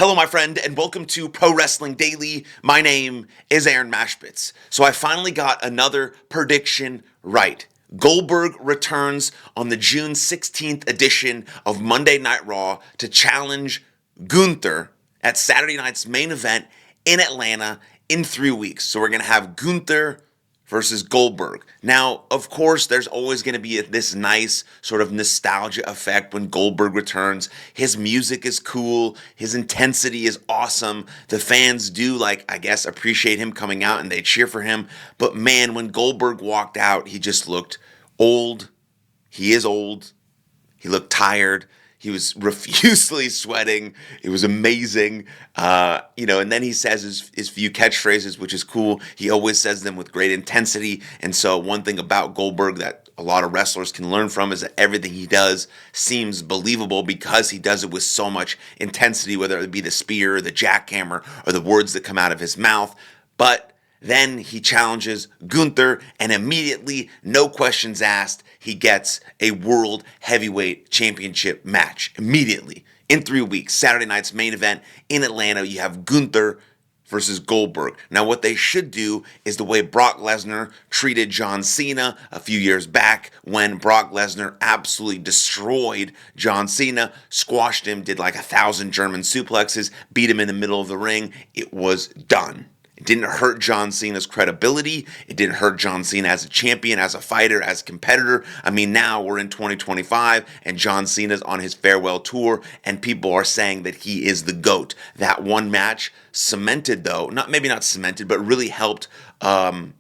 Hello, my friend, and welcome to Pro Wrestling Daily. My name is Aaron Machbitz. So I finally got another prediction right. Goldberg returns on the June 16th edition of Monday Night Raw to challenge Gunther at Saturday night's main event in Atlanta in 3 weeks. So we're going to have Gunther versus Goldberg. Now, of course, there's always going to be this nice sort of nostalgia effect when Goldberg returns. His music is cool. His intensity is awesome. The fans do, I guess, appreciate him coming out and they cheer for him. But man, when Goldberg walked out, he just looked old. He is old. He looked tired. He was profusely sweating. It was amazing. And then he says his few catchphrases, which is cool. He always says them with great intensity. And so one thing about Goldberg that a lot of wrestlers can learn from is that everything he does seems believable because he does it with so much intensity, whether it be the spear, the jackhammer, or the words that come out of his mouth. But then he challenges Gunther, and immediately, no questions asked, he gets a World Heavyweight Championship match. Immediately. In 3 weeks. Saturday night's main event in Atlanta, you have Gunther versus Goldberg. Now, what they should do is the way Brock Lesnar treated John Cena a few years back when Brock Lesnar absolutely destroyed John Cena, squashed him, did 1,000 German suplexes, beat him in the middle of the ring. It was done. It didn't hurt John Cena's credibility. It didn't hurt John Cena as a champion, as a fighter, as a competitor. I mean, now we're in 2025 and John Cena's on his farewell tour and people are saying that he is the GOAT. That one match cemented, though, maybe not cemented, but really helped, we'll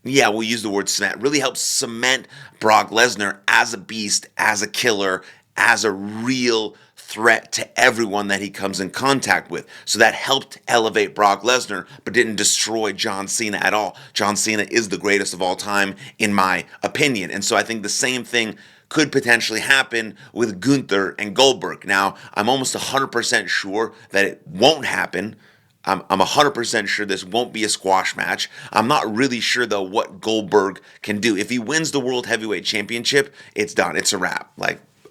use the word cement, really helped cement Brock Lesnar as a beast, as a killer, as a real threat to everyone that he comes in contact with. So that helped elevate Brock Lesnar, but didn't destroy John Cena at all. John Cena is the greatest of all time, in my opinion. And so I think the same thing could potentially happen with Gunther and Goldberg. Now, I'm almost 100% sure that it won't happen. I'm 100% sure this won't be a squash match. I'm not really sure, though, what Goldberg can do. If he wins the World Heavyweight Championship, it's done. It's a wrap.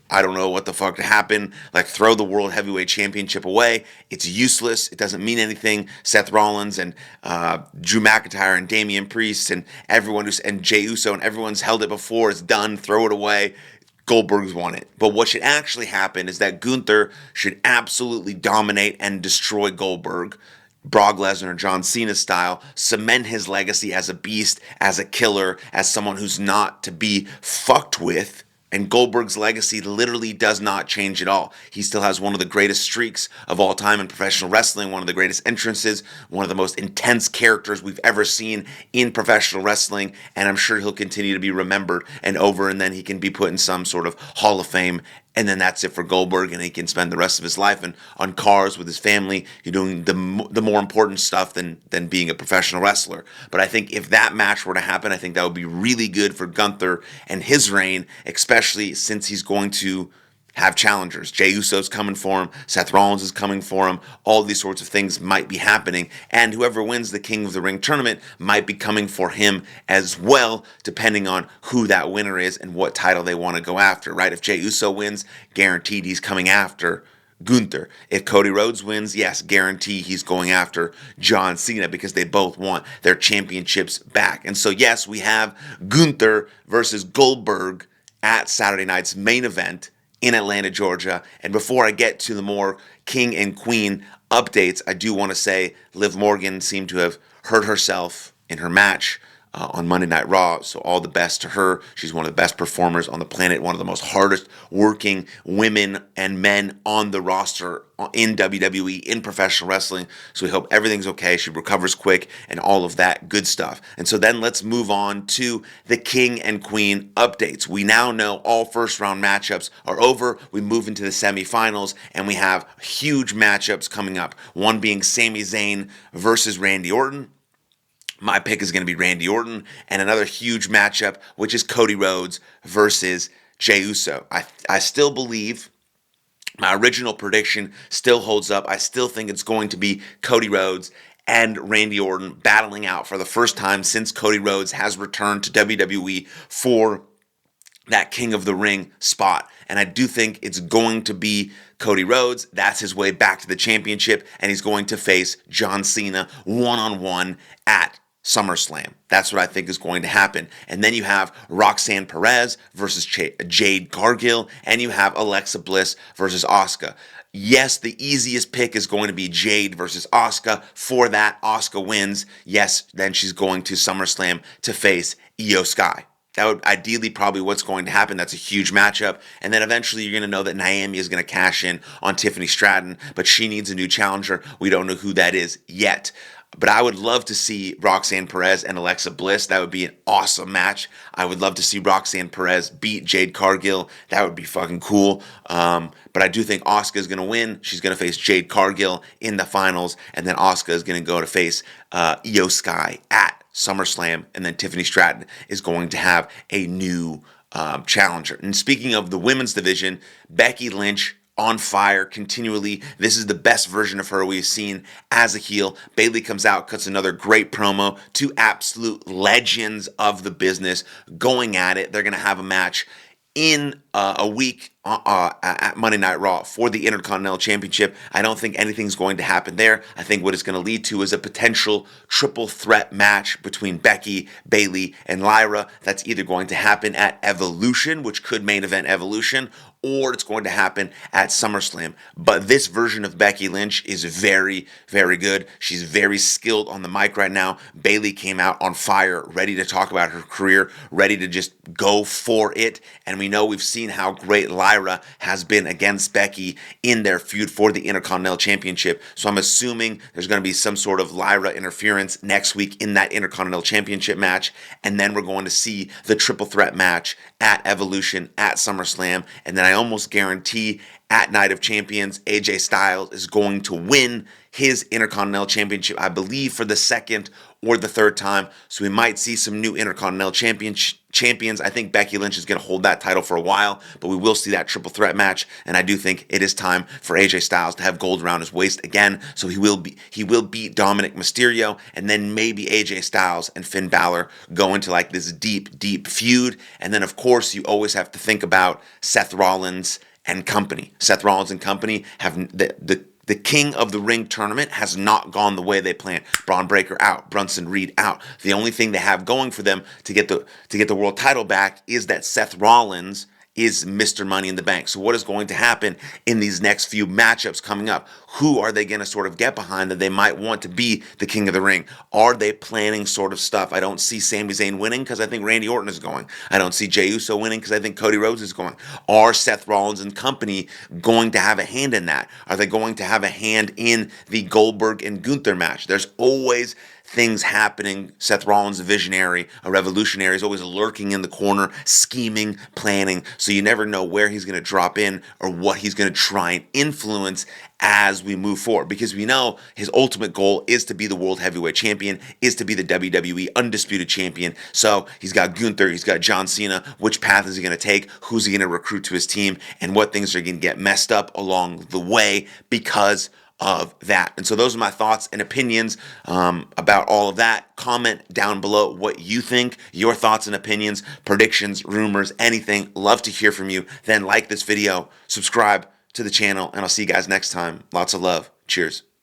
I don't know what the fuck to happen. Throw the World Heavyweight Championship away. It's useless. It doesn't mean anything. Seth Rollins and Drew McIntyre and Damian Priest and and Jey Uso and everyone's held it before. It's done. Throw it away. Goldberg's won it. But what should actually happen is that Gunther should absolutely dominate and destroy Goldberg, Brock Lesnar, John Cena style, cement his legacy as a beast, as a killer, as someone who's not to be fucked with. And Goldberg's legacy literally does not change at all. He still has one of the greatest streaks of all time in professional wrestling, one of the greatest entrances, one of the most intense characters we've ever seen in professional wrestling, and I'm sure he'll continue to be remembered and then he can be put in some sort of Hall of Fame, and then that's it for Goldberg, and he can spend the rest of his life on cars with his family, doing the more important stuff than being a professional wrestler. But I think if that match were to happen, I think that would be really good for Gunther and his reign, especially since he's going to have challengers. Jey Uso's coming for him. Seth Rollins is coming for him. All these sorts of things might be happening. And whoever wins the King of the Ring tournament might be coming for him as well, depending on who that winner is and what title they want to go after, right? If Jey Uso wins, guaranteed he's coming after Gunther. If Cody Rhodes wins, yes, guarantee he's going after John Cena because they both want their championships back. And so, yes, we have Gunther versus Goldberg at Saturday night's main event in Atlanta, Georgia. And before I get to the more King and Queen updates, I do want to say Liv Morgan seemed to have hurt herself in her match on Monday Night Raw, so all the best to her. She's one of the best performers on the planet, one of the most hardest working women and men on the roster in WWE, in professional wrestling. So we hope everything's okay, she recovers quick, and all of that good stuff. And so then let's move on to the King and Queen updates. We now know all first round matchups are over. We move into the semifinals, and we have huge matchups coming up. One being Sami Zayn versus Randy Orton. My pick is going to be Randy Orton, and another huge matchup, which is Cody Rhodes versus Jey Uso. I still believe my original prediction still holds up. I still think it's going to be Cody Rhodes and Randy Orton battling out for the first time since Cody Rhodes has returned to WWE for that King of the Ring spot. And I do think it's going to be Cody Rhodes. That's his way back to the championship, and he's going to face John Cena one-on-one at SummerSlam. That's what I think is going to happen. And then you have Roxanne Perez versus Jade Cargill, and you have Alexa Bliss versus Asuka. Yes, the easiest pick is going to be Jade versus Asuka. For that, Asuka wins. Yes, then she's going to SummerSlam to face Io Sky. That would ideally probably what's going to happen. That's a huge matchup. And then eventually you're going to know that Naomi is going to cash in on Tiffany Stratton, but she needs a new challenger. We don't know who that is yet. But I would love to see Roxanne Perez and Alexa Bliss. That would be an awesome match. I would love to see Roxanne Perez beat Jade Cargill. That would be fucking cool. But I do think Asuka is going to win. She's going to face Jade Cargill in the finals. And then Asuka is going to go to face Io Sky at SummerSlam, and then Tiffany Stratton is going to have a new challenger. And speaking of the women's division, Becky Lynch on fire continually. This is the best version of her we've seen as a heel. Bayley comes out, cuts another great promo. Two absolute legends of the business going at it. They're going to have a match in a week at Monday Night Raw for the Intercontinental Championship. I don't think anything's going to happen there. I think what it's going to lead to is a potential triple threat match between Becky, Bayley, and Lyra. That's either going to happen at Evolution, which could main event Evolution, or it's going to happen at SummerSlam. But this version of Becky Lynch is very, very good. She's very skilled on the mic right now. Bayley came out on fire, ready to talk about her career, ready to just go for it. And we know we've seen how great Lyra has been against Becky in their feud for the Intercontinental Championship. So I'm assuming there's going to be some sort of Lyra interference next week in that Intercontinental Championship match. And then we're going to see the triple threat match at Evolution, at SummerSlam. And then I almost guarantee at Night of Champions, AJ Styles is going to win his Intercontinental Championship, I believe, for the second or the third time. So we might see some new Intercontinental champions. I think Becky Lynch is going to hold that title for a while, but we will see that triple threat match. And I do think it is time for AJ Styles to have gold around his waist again. So he will beat Dominic Mysterio, and then maybe AJ Styles and Finn Balor go into like this deep feud. And then of course you always have to think about Seth Rollins and company. Seth Rollins and company have the King of the Ring tournament has not gone the way they planned. Braun Breaker out, Brunson Reed out. The only thing they have going for them to get the world title back is that Seth Rollins is Mr. Money in the Bank. So what is going to happen in these next few matchups coming up? Who are they going to sort of get behind that they might want to be the King of the Ring? Are they planning sort of stuff? I don't see Sami Zayn winning because I think Randy Orton is going. I don't see Jey Uso winning because I think Cody Rhodes is going. Are Seth Rollins and company going to have a hand in that? Are they going to have a hand in the Goldberg and Gunther match? There's always things happening. Seth Rollins, a visionary, a revolutionary, is always lurking in the corner, scheming, planning. So you never know where he's going to drop in or what he's going to try and influence as we move forward. Because we know his ultimate goal is to be the World Heavyweight Champion, is to be the WWE Undisputed Champion. So he's got Gunther, he's got John Cena. Which path is he going to take? Who's he going to recruit to his team? And what things are going to get messed up along the way because of that. And so those are my thoughts and opinions about all of that. Comment down below what you think, your thoughts and opinions, predictions, rumors, anything. Love to hear from you. Then like this video, subscribe to the channel, and I'll see you guys next time. Lots of love. Cheers.